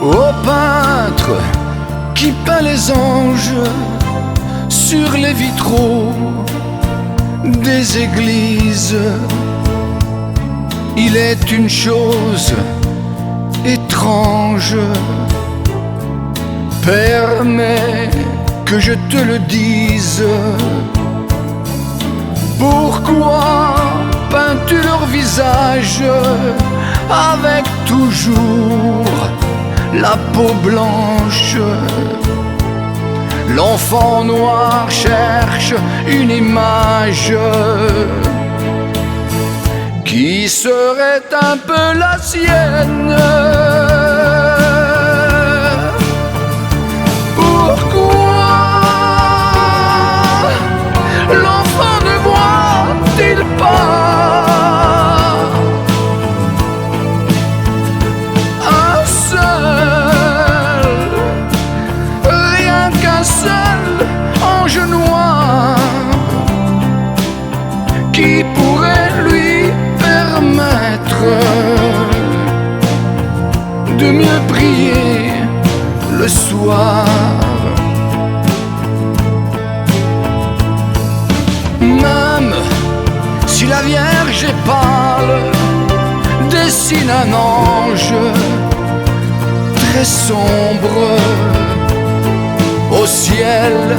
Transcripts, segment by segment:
Au peintre qui peint les anges sur les vitraux des églises, il est une chose étrange. Permets que je te le dise. Pourquoi peins-tu leur visage avec toujours la peau blanche? L'enfant noir cherche une image qui serait un peu la sienne. Pourquoi l'enfant ne voit-il pas un seul, rien qu'un seul ange noir qui pourrait lui permettre de mieux briller le soir? Même si la Vierge est pâle, dessine un ange très sombre au ciel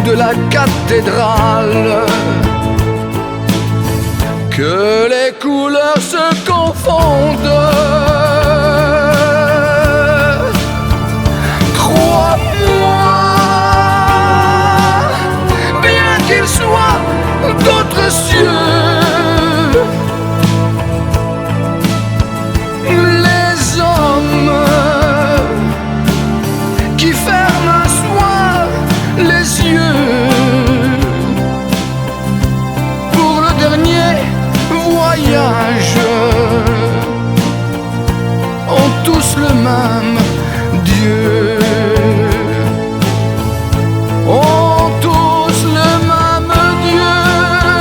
de la cathédrale, que les couleurs se confondent. Crois-moi, bien qu'il soit d'autres cieux, les hommes qui ferment un soir les yeux pour le dernier voyage ont tous le même Dieu. Ont tous le même Dieu.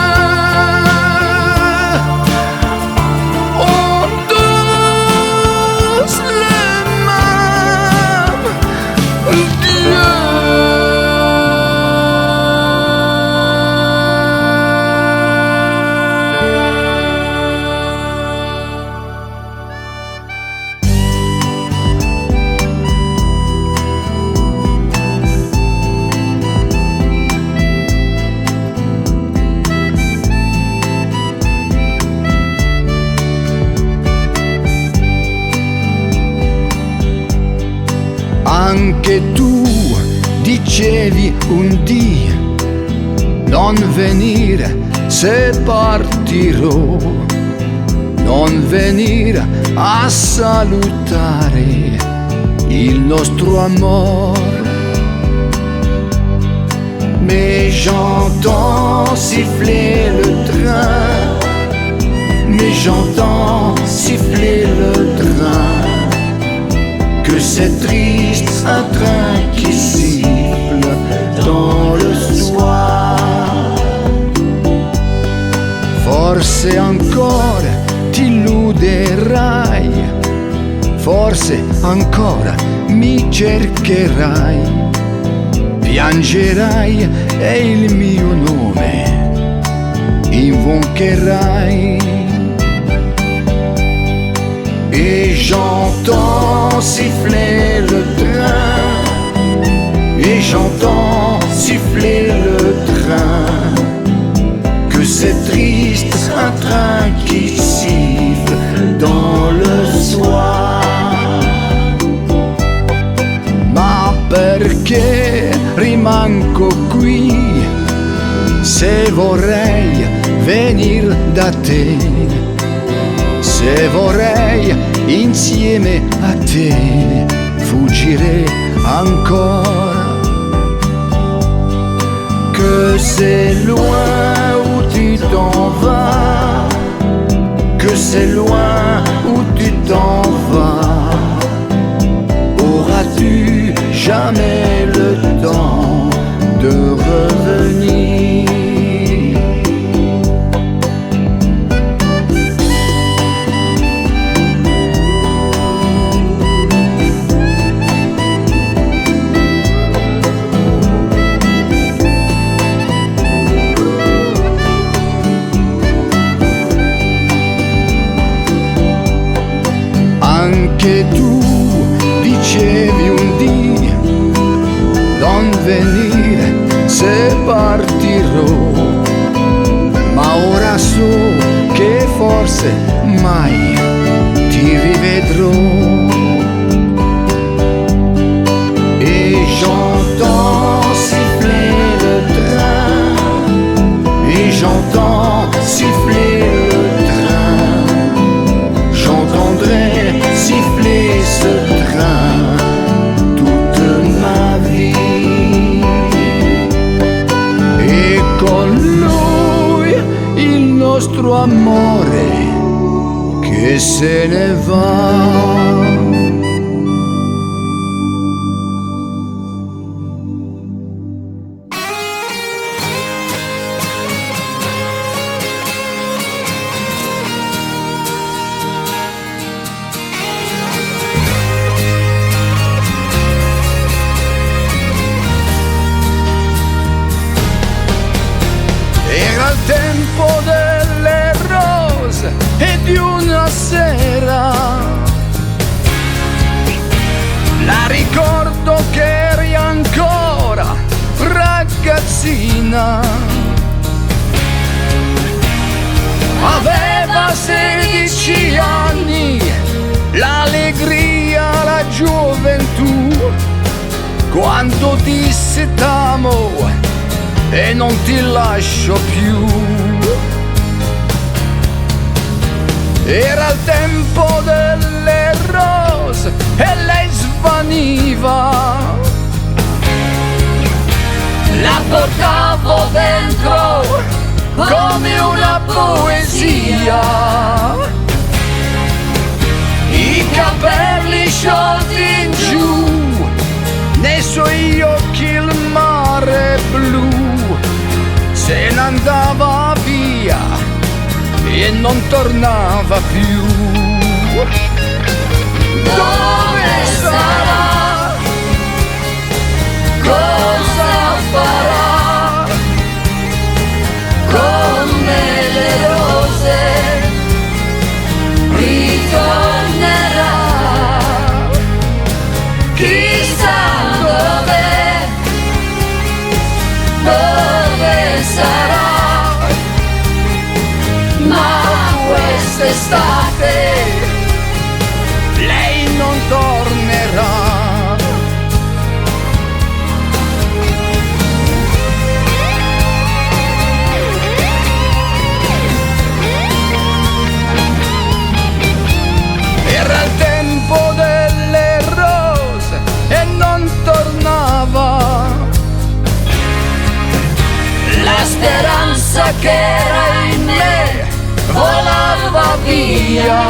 Ont tous le même Dieu. Anche tu dicevi un dì non venire se partirò, non venire a salutare il nostro amore. Mais j'entends siffler le train, mais j'entends siffler le train. Que c'est triste un train qui siffle dans le soir. Forse ancora ti illuderai, forse ancora mi cercherai, piangerai e il mio nome invocherai. Et j'entends siffler le train, et j'entends siffler le train. Que c'est triste un train qui siffle dans le soir. Ma perché rimango qui se vorrei venir da te? Se vorrei insieme a te fuggire ancora. Que c'est loin où tu t'en vas, que c'est loin où tu t'en vas. Auras-tu jamais le temps de revenir? che tu dicevi un dì, non venire se partirò, ma ora so che forse mai ti rivedrò. Et j'entends siffler le train, et j'entends siffler le train, j'entendrai siffler ce train toute ma vie. E con lui il nostro amore che se ne va. Era il tempo delle rose e di una sera, la ricordo che eri ancora ragazzina, aveva 16 anni, l'allegria, la gioventù, quando disse t'amo e non ti lascio più. Era il tempo delle rose e lei svaniva, la portavo dentro come una poesia, i capelli sciolti in giù, nei suoi occhi il mare blu, se ne andava via e non tornava più. Dove sarà? Cosa farà? Come le rose ritornerà, chissà dove sarà, ma quest'estate lei non tornerà. Era il tempo delle rose e non tornava, la speranza che era in me volava via.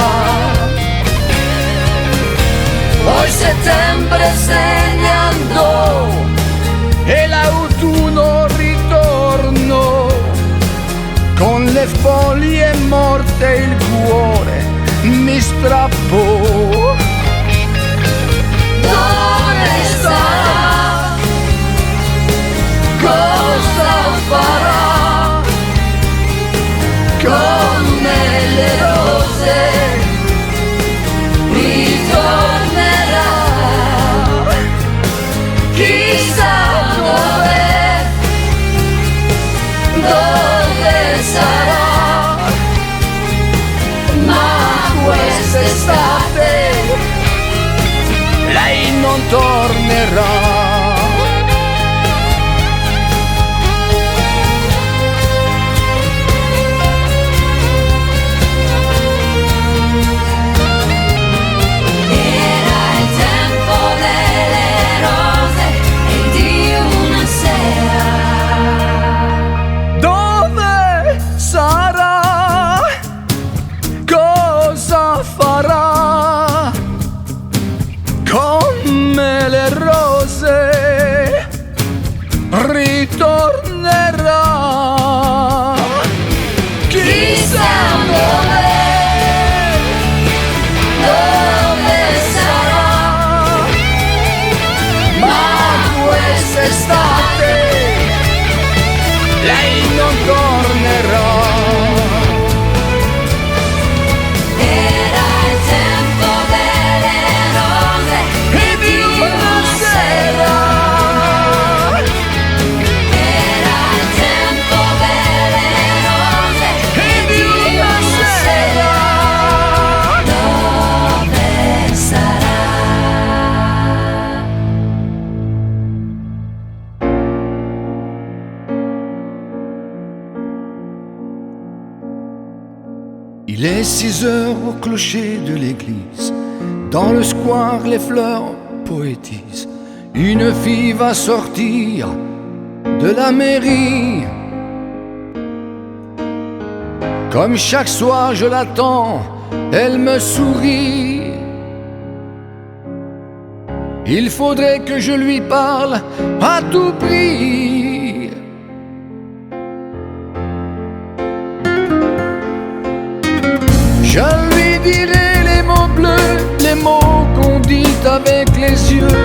Poi settembre se ne andò e l'autunno ritornò, con le foglie morte il cuore mi strappò. Dove sarà? Cosa farà? Come le rose ritornerà, chissà dove sarà, ma quest'estate lei non tornerà. Come le rose ritornerà, chissà dove sarà, ma quest'estate lei non tornerà. Era il tempo delle est 6 heures au clocher de l'église. Dans le square, les fleurs poétisent. Une fille va sortir de la mairie. Comme chaque soir je l'attends, elle me sourit. Il faudrait que je lui parle à tout prix. Je lui dirai les mots bleus, les mots qu'on dit avec les yeux.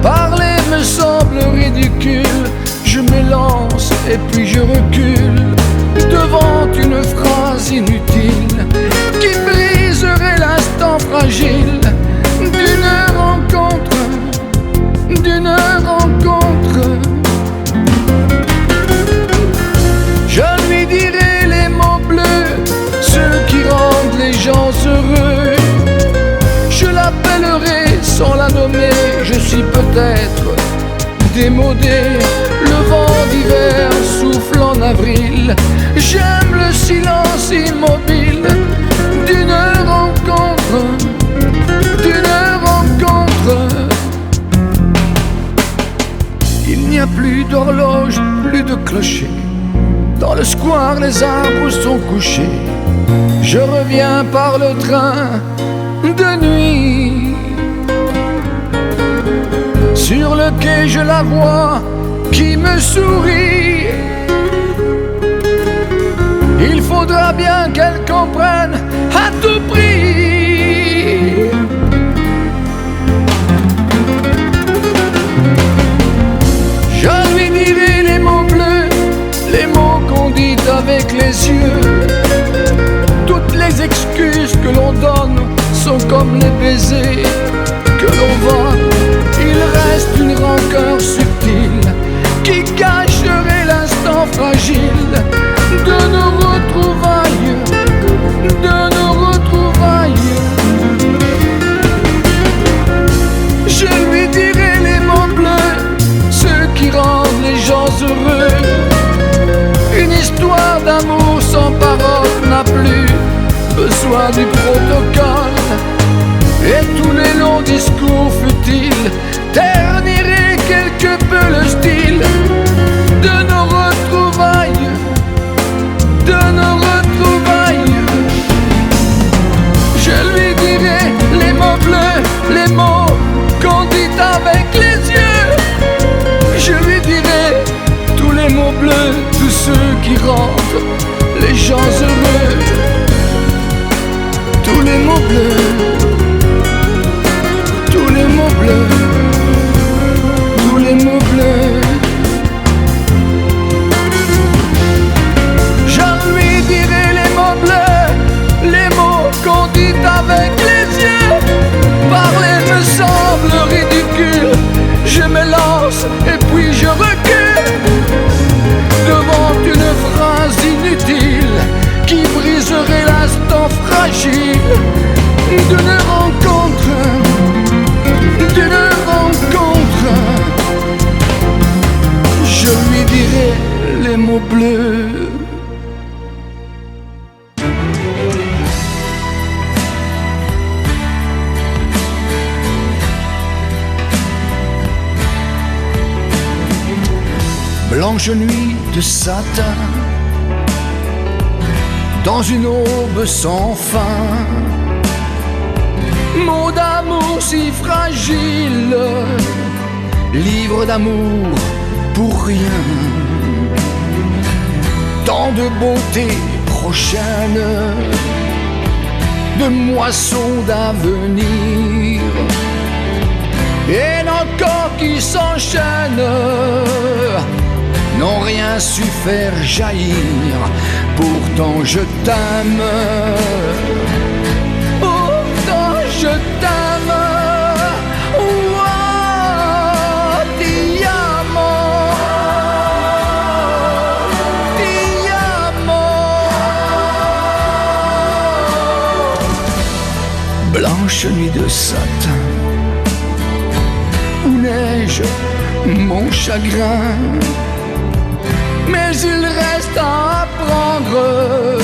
Parler me semble ridicule, je m'élance et puis je recule devant une phrase inutile qui briserait l'instant fragile d'une rencontre, d'une rencontre. Je lui dirai les mots bleus, ceux qui rendent les gens heureux. Je l'appellerai sans la nommer, je suis peut-être démodé. Le vent d'hiver souffle en avril. J'aime le silence immobile d'une rencontre, d'une rencontre. Il n'y a plus d'horloge, plus de clocher. Dans le square, les arbres sont couchés. Je reviens par le train de nuit. Sur le quai, je la vois qui me sourit. Il faudra bien qu'elle comprenne à tout prix. Je lui dirai les mots bleus, les mots qu'on dit avec les yeux. Toutes les excuses que l'on donne sont comme les baisers que l'on vole. Il reste une rancœur subtile qui cacherait l'instant fragile de nos retrouvailles, de nos retrouvailles. Je lui dirai les mots bleus, ceux qui rendent les gens heureux. Une histoire d'amour sans parole n'a plus besoin du protocole. Et tous les longs discours futiles terniraient quelque peu le style de nos retrouvailles, de nos retrouvailles. Je lui dirai les mots bleus, les mots qu'on dit avec les yeux. Je lui dirai tous les mots bleus, tous ceux qui rendent les gens heureux. Tous les mots bleus, tous les mots bleus, tous les mots bleus. Je lui dirai les mots bleus, les mots qu'on dit avec les yeux. Parler me semble ridicule, je m'élance et puis je recule devant une phrase inutile qui briserait l'instant fragile d'une rencontre, d'une rencontre. Je lui dirai les mots bleus. Blanche nuit de satin, dans une aube sans fin, mots d'amour si fragiles, livre d'amour pour rien. Tant de beauté prochaine, de moissons d'avenir, et encore qui s'enchaînent, n'ont rien su faire jaillir. Pourtant je t'aime, pourtant je t'aime. Oh, ti amo, ti amo. Blanche nuit de satin, où neige mon chagrin, mais il reste à apprendre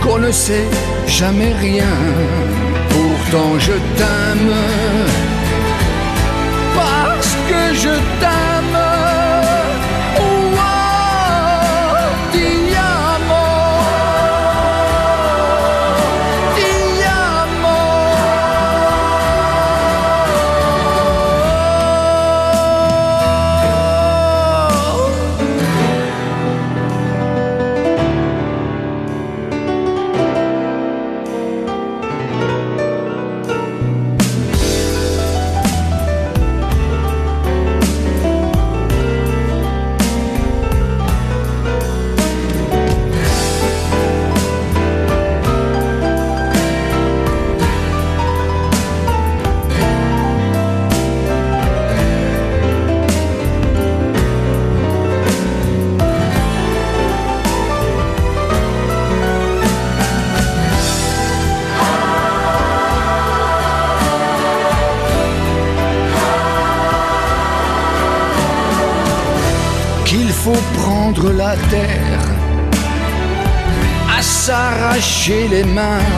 qu'on ne sait jamais rien. Pourtant je t'aime, parce que je t'aime. Oh, ti amo, ti amo. Qu'il faut prendre la terre à s'arracher les mains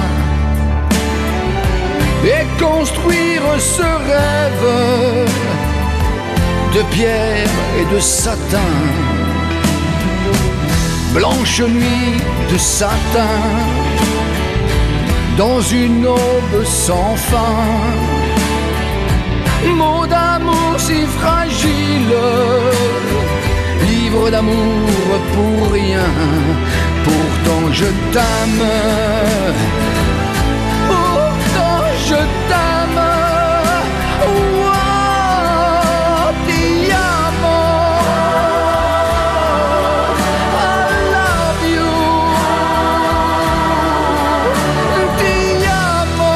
et construire ce rêve de pierre et de satin, blanche nuit de satin, dans une aube sans fin, mots d'amour si fragiles, livre d'amour pour rien. Pourtant je t'aime, pourtant je t'aime. Oh, ti amo, I love you, ti amo.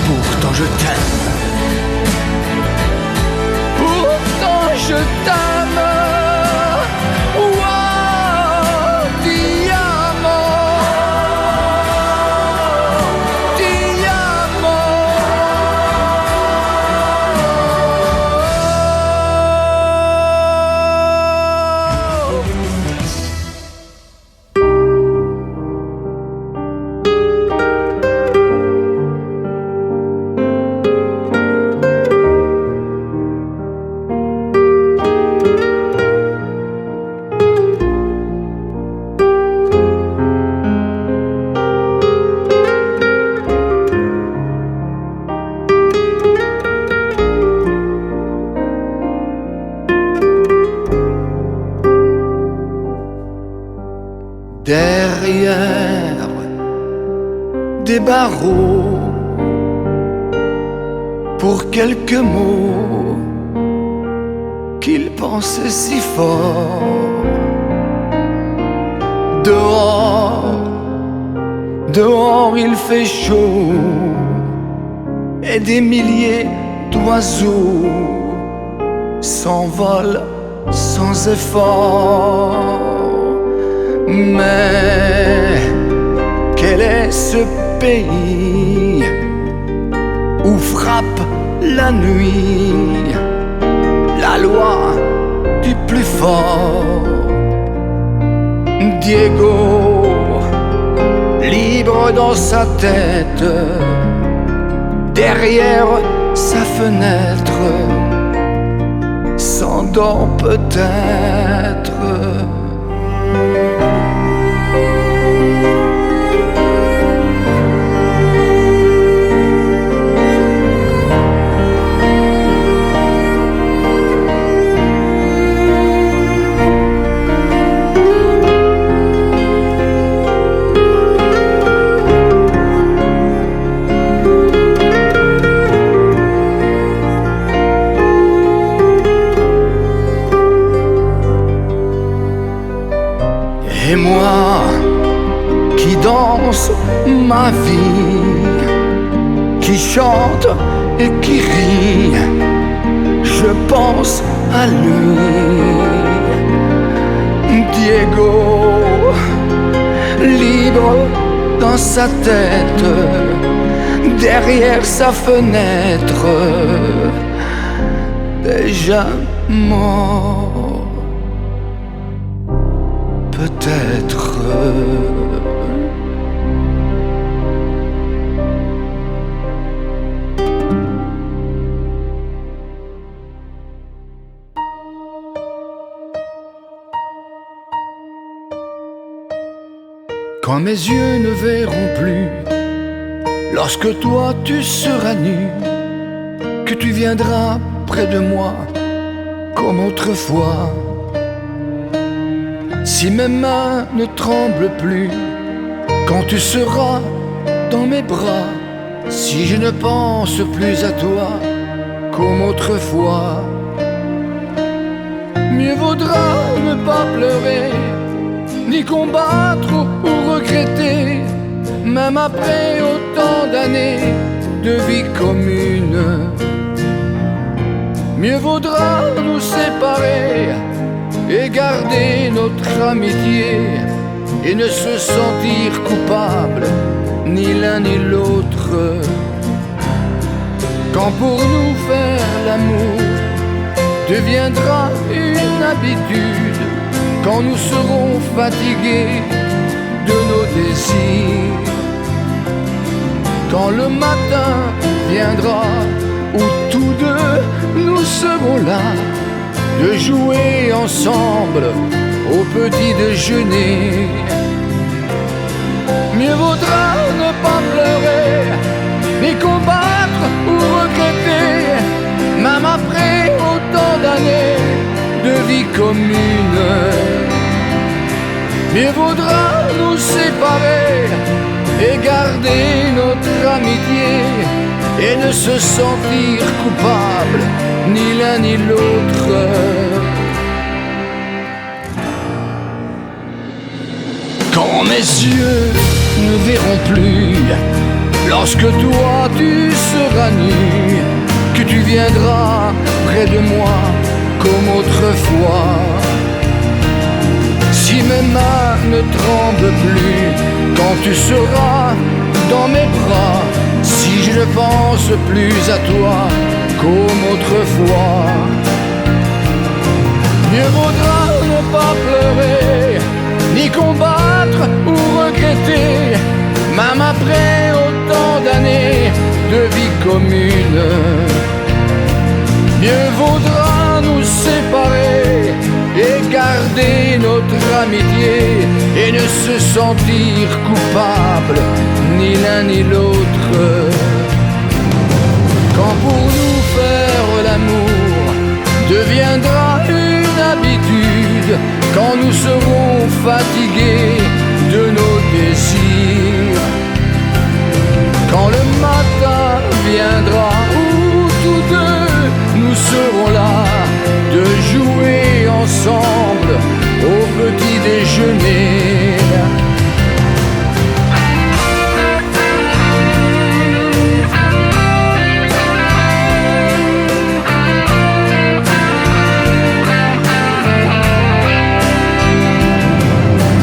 Pourtant je t'aime, je t'aime. Oh, ti amo, ti amo. Derrière des barreaux, pour quelques mots qu'il pensait si fort. Dehors, dehors il fait chaud, et des milliers d'oiseaux s'envolent sans effort. Mais quel est ce pays où frappe la nuit la loi du plus fort? Diego, libre dans sa tête, derrière sa fenêtre, s'endort peut-être. Et moi qui danse ma vie, qui chante et qui rit, je pense à lui. Diego, libre dans sa tête, derrière sa fenêtre, déjà mort. Peut-être peut-être. Quand mes yeux ne verront plus, lorsque toi tu seras nu, que tu viendras près de moi comme autrefois. Si mes mains ne tremblent plus, quand tu seras dans mes bras, si je ne pense plus à toi comme autrefois, mieux vaudra ne pas pleurer, ni combattre ou regretter, même après autant d'années de vie commune. Mieux vaudra nous séparer et garder notre amitié, et ne se sentir coupable, ni l'un ni l'autre. Quand pour nous faire l'amour deviendra une habitude, quand nous serons fatigués de nos désirs, quand le matin viendra où tous deux nous serons là, de jouer ensemble au petit déjeuner, mieux vaudra ne pas pleurer, ni combattre ou regretter, même après autant d'années de vie commune. Mieux vaudra nous séparer et garder notre amitié, et ne se sentir coupable, ni l'un ni l'autre. Quand mes yeux ne verront plus, lorsque toi tu seras nu, que tu viendras près de moi comme autrefois. Si mes mains ne tremblent plus, quand tu seras dans mes bras, si je ne pense plus à toi comme autrefois, mieux vaudra ne pas pleurer, ni combattre ou regretter, même après autant d'années de vie commune. Mieux vaudra nous séparer et garder notre amitié, et ne se sentir coupable, ni l'un ni l'autre. Quand pour nous faire l'amour deviendra une habitude, quand nous serons fatigués de nos désirs, quand le matin viendra où tous deux nous serons là, de jouer ensemble au petit déjeuner.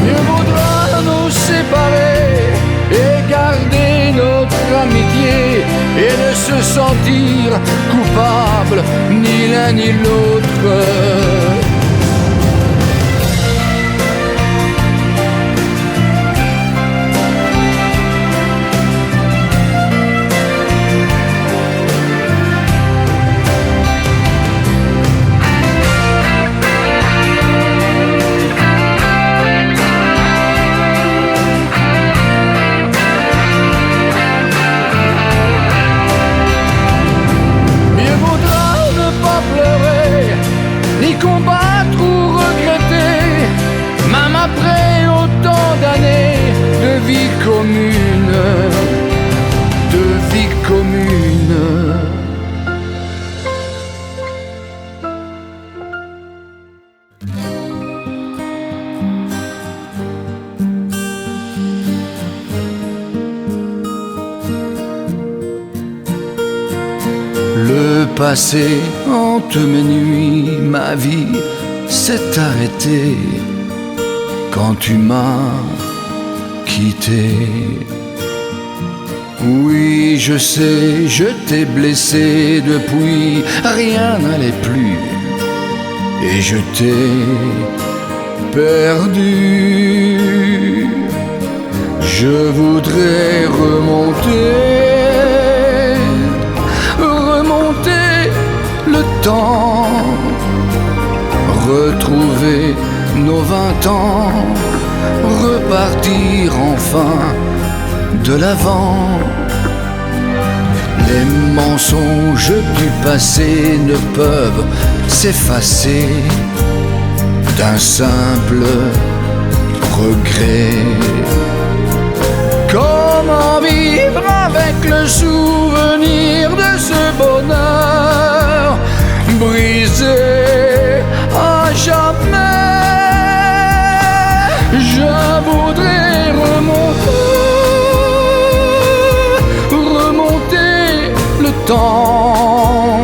Mieux vaudra nous séparer et garder notre amitié, et ne se sentir coupable, ni l'un ni l'autre. Combattre ou regretter, même après autant d'années de vie commune, de vie commune. Le passé hante mes nuits, ma vie s'est arrêtée quand tu m'as quitté. Oui, je sais, je t'ai blessé, depuis rien n'allait plus, et je t'ai perdu. Je voudrais remonter le temps, retrouver nos 20 ans, repartir enfin de l'avant. Les mensonges du passé ne peuvent s'effacer d'un simple regret. Comment vivre avec le souvenir de ce bonheur brisé à jamais? Je voudrais remonter le temps,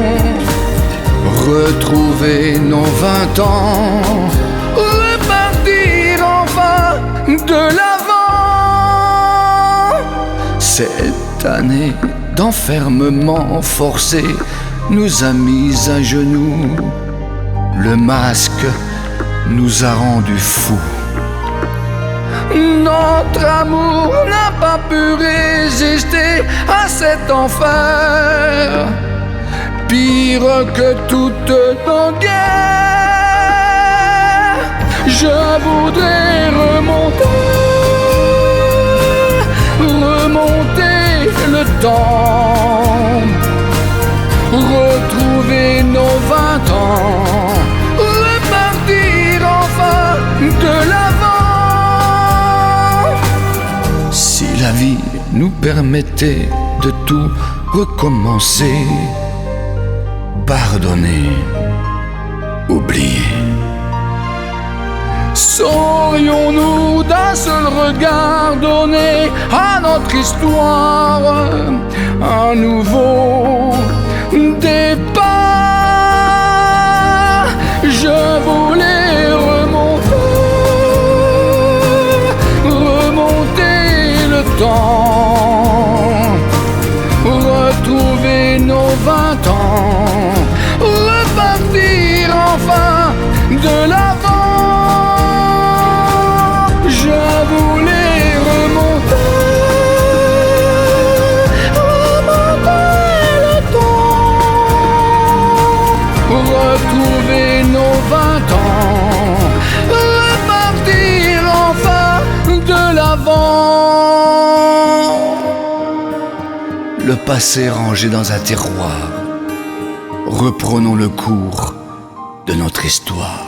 retrouver nos 20 ans, repartir enfin de l'avant. Cette année d'enfermement forcé nous a mis à genoux. Le masque nous a rendus fous. Notre amour n'a pas pu résister à cet enfer, pire que toutes nos guerres. Je voudrais remonter le temps, retrouver nos 20 ans, repartir enfin de l'avant. Si la vie nous permettait de tout recommencer, pardonner, oublier, saurions-nous d'un seul regard donner à notre histoire un nouveau départ? Je voulais remonter le temps, retrouver nos 20 ans, repartir enfin de l'avant. Je voulais remonter le temps, retrouver nos 20 ans, repartir enfin de l'avant. Le passé rangé dans un tiroir, reprenons le cours de notre histoire.